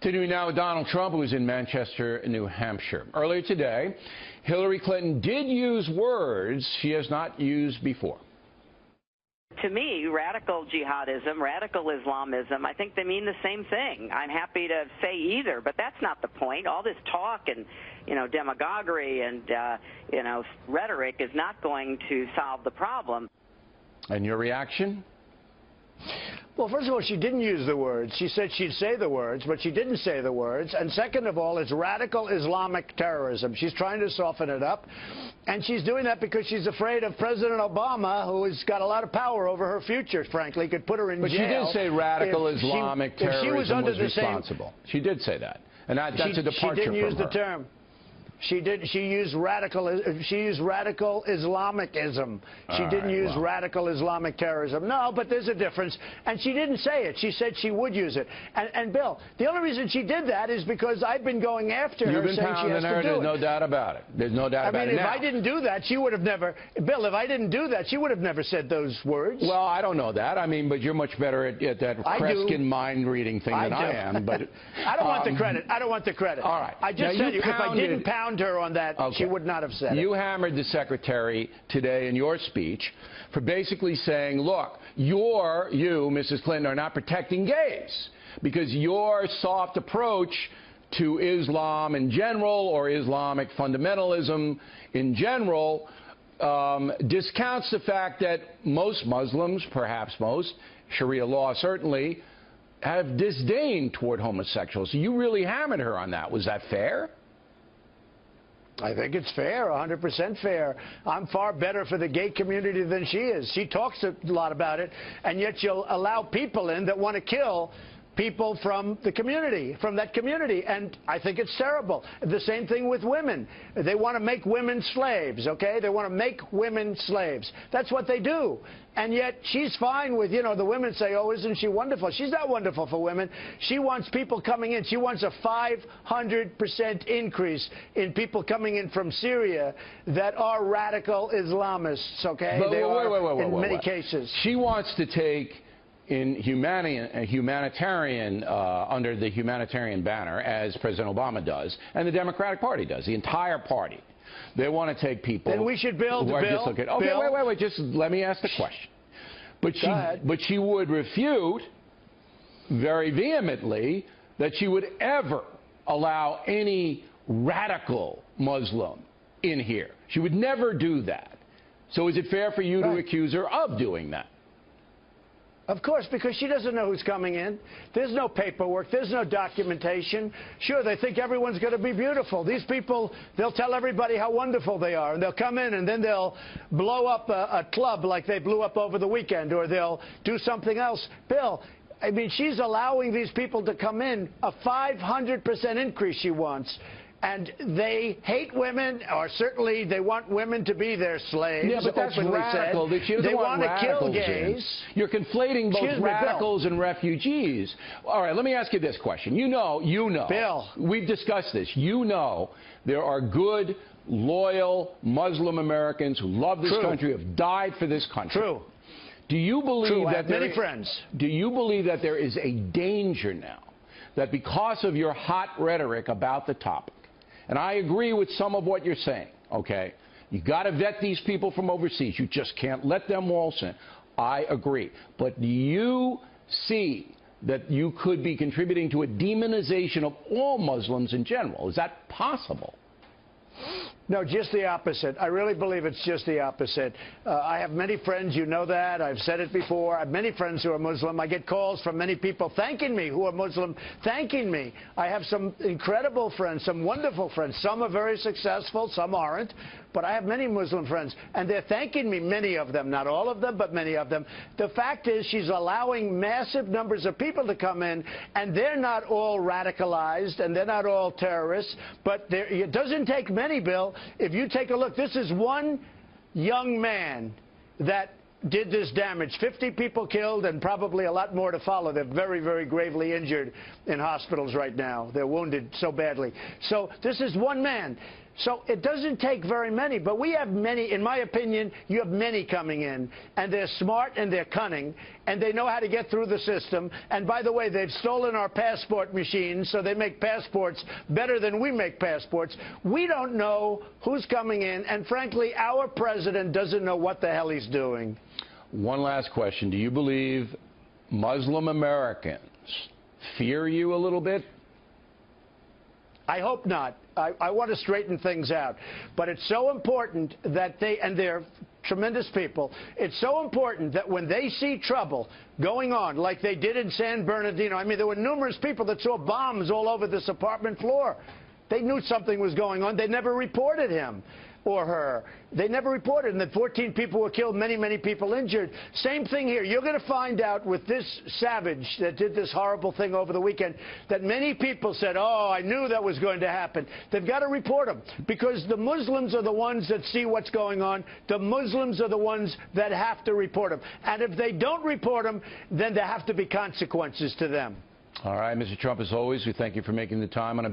Continuing now with Donald Trump, who is in Manchester, New Hampshire. Earlier today, Hillary Clinton did use words she has not used before. To me, radical jihadism, radical Islamism, I think they mean the same thing. I'm happy to say either, but that's not the point. All this talk and, demagoguery and, rhetoric is not going to solve the problem. And your reaction? Well, first of all, she didn't use the words. She said she'd say the words, but she didn't say the words. And second of all, it's radical Islamic terrorism. She's trying to soften it up. And she's doing that because she's afraid of President Obama, who has got a lot of power over her future, frankly, could put her in jail. But she did say radical Islamic terrorism was responsible. She did say that. And that's a departure from her. She didn't use the term. She used radical Islamicism. She didn't use radical Islamic terrorism. No, but there's a difference. And she didn't say it. She said she would use it. And Bill, the only reason she did that is because I've been going after her saying she has to do it. There's no doubt about it. There's no doubt about it. I mean, if I didn't do that, she would have never, Bill, if I didn't do that, she would have never said those words. Well, I don't know that. I mean, but you're much better at that Kreskin mind-reading thing than I am. But I don't want the credit. I don't want the credit. All right. I just said if I didn't pound her on that, she would not have said it. You hammered the secretary today in your speech for basically saying, look, you, Mrs. Clinton, are not protecting gays because your soft approach to Islam in general or Islamic fundamentalism in general discounts the fact that most Muslims, perhaps most, Sharia law certainly, have disdain toward homosexuals. So you really hammered her on that. Was that fair? I think it's fair, 100% fair. I'm far better for the gay community than she is. She talks a lot about it, and yet she'll allow people in that want to kill people from the community, from that community, and I think it's terrible. The same thing with women. They want to make women slaves, okay? They want to make women slaves. That's what they do. And yet she's fine with, the women say, oh, isn't she wonderful? She's not wonderful for women. She wants people coming in. She wants a 500% increase in people coming in from Syria that are radical Islamists, okay? They are in many cases. She wants to take in humanitarian, under the humanitarian banner, as President Obama does, and the Democratic Party does, the entire party. They want to take people. Then we should build, Bill. Okay, wait. Just let me ask the question. But she would refute very vehemently that she would ever allow any radical Muslim in here. She would never do that. So is it fair for you to accuse her of doing that? Of course, because she doesn't know who's coming in. There's no paperwork. There's no documentation. Sure, they think everyone's going to be beautiful. These people, they'll tell everybody how wonderful they are, and they'll come in, and then they'll blow up a club like they blew up over the weekend, or they'll do something else. Bill, I mean, she's allowing these people to come in, a 500% increase she wants. And they hate women, or certainly they want women to be their slaves. Yeah, but that's radical. They want to kill gays. You're conflating both radicals and refugees. All right, let me ask you this question. You know, Bill, we've discussed this. You know there are good, loyal Muslim Americans who love this country, have died for this country. True. Do you believe that many friends? Do you believe that there is a danger now that because of your hot rhetoric about the topic, and I agree with some of what you're saying, okay? You got to vet these people from overseas. You just can't let them waltz in. I agree. But do you see that you could be contributing to a demonization of all Muslims in general? Is that possible? No, just the opposite. I really believe it's just the opposite. I have many friends, you know that. I've said it before. I have many friends who are Muslim. I get calls from many people thanking me who are Muslim, thanking me. I have some incredible friends, some wonderful friends. Some are very successful, some aren't. But I have many Muslim friends, and they're thanking me, many of them, not all of them, but many of them. The fact is she's allowing massive numbers of people to come in, and they're not all radicalized, and they're not all terrorists, but it doesn't take many, Bill. If you take a look, this is one young man that did this damage. 50 people killed and probably a lot more to follow. They're very, very gravely injured in hospitals right now. They're wounded so badly. So this is one man. So it doesn't take very many, but we have many. In my opinion, you have many coming in, and they're smart and they're cunning, and they know how to get through the system. And by the way, they've stolen our passport machines, so they make passports better than we make passports. We don't know who's coming in, and frankly, our president doesn't know what the hell he's doing. One last question. Do you believe Muslim Americans fear you a little bit? I hope not. I want to straighten things out. But it's so important that and they're tremendous people, it's so important that when they see trouble going on, like they did in San Bernardino, I mean, there were numerous people that saw bombs all over this apartment floor. They knew something was going on. They never reported him or her. They never reported, and that 14 people were killed, many, many people injured. Same thing here. You're going to find out with this savage that did this horrible thing over the weekend that many people said, oh, I knew that was going to happen. They've got to report them, because the Muslims are the ones that see what's going on. The Muslims are the ones that have to report them. And if they don't report them, then there have to be consequences to them. All right, Mr. Trump, as always, we thank you for making the time on a